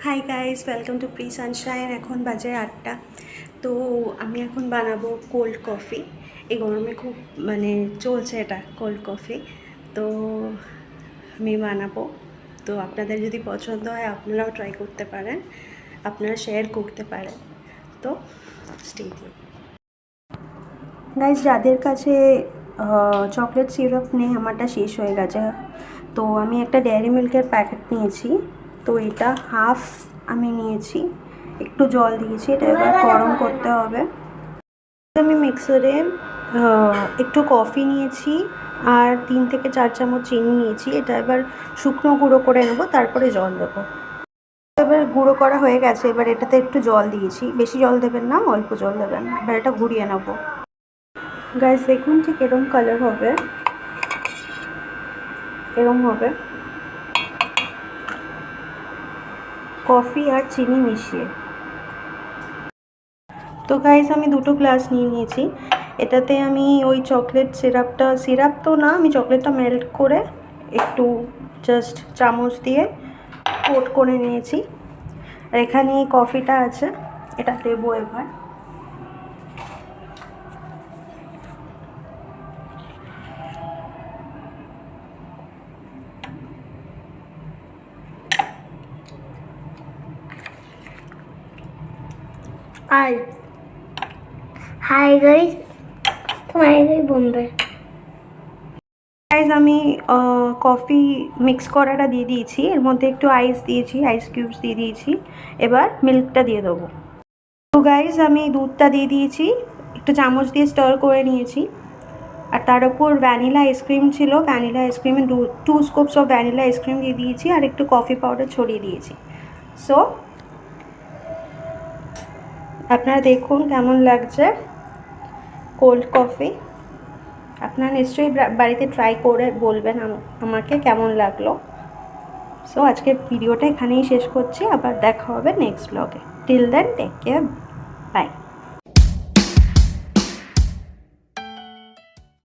Hi guys, welcome to pre Sunshine. এখন বাজে 8টা। তো আমি এখন বানাবো কোল্ড কফি। এই গরমে খুব চলছে এটা কোল্ড কফি। তো আমি বানাবো। তো আপনাদের যদি পছন্দ হয় আপনারাও ট্রাই করতে পারেন, আপনারা শেয়ার করতে পারেন। তো স্টে টিউন। গাইজ, যাদের কাছে চকলেট সিরাপ নেই, আমারটা শেষ হয়ে গেছে। তো আমি একটা ডেয়ারি মিল্কের প্যাকেট নিয়েছি। তো এটা হাফ আমি নিয়েছি, একটু জল দিয়েছি। এটা এবার গরম করতে হবে। আমি মিক্সারে একটু কফি নিয়েছি আর 3 থেকে 4 চামচ চিনি নিয়েছি। এটা এবার শুকনো গুঁড়ো করে নেবো, তারপরে জল দেবো। এবার গুঁড়ো করা হয়ে গেছে। এবার এটাতে একটু জল দিয়েছি, বেশি জল দেবেন না, অল্প জল দেবেন। এবার এটা ঘুরিয়ে নেবো। গাইস দেখুন ঠিক এরকম কালার হবে, এরকম হবে কফি আর চিনি মিশিয়ে। তো গাইস আমি 2টো গ্লাস নিয়ে নিয়েছি। এটাতে আমি ওই চকলেট সিরাপ তো না, আমি চকলেটটা মেল্ট করে একটু জাস্ট চামচ দিয়ে কোট করে নিয়েছি। আর এখানে এই কফিটা আছে, এটা দেবো এবার। আর হাই গাইস, তোমার বোম্বে গাইস আমি কফি মিক্স করাটা দিয়ে দিয়েছি, এর মধ্যে একটু আইস দিয়েছি, আইস কিউবস দিয়ে দিয়েছি। এবার মিল্কটা দিয়ে দেবো। তো গাইস আমি দুধটা দিয়ে দিয়েছি, একটু চামচ দিয়ে স্টার করে নিয়েছি। আর তার উপর ভ্যানিলা আইসক্রিম ছিল, ভ্যানিলা আইসক্রিমে 2 স্কুপস অফ ভ্যানিলা আইসক্রিম দিয়ে দিয়েছি আর একটু কফি পাউডার ছড়িয়ে দিয়েছি। সো আপনারা দেখুন কেমন লাগছে কোল্ড কফি। আপনারা নিশ্চয়ই বাড়িতে ট্রাই করে বলবেন আমাকে কেমন লাগলো। সো আজকের ভিডিওটা এখানেই শেষ করছি, আবার দেখা হবে নেক্সট ব্লগে। Till then take care, by.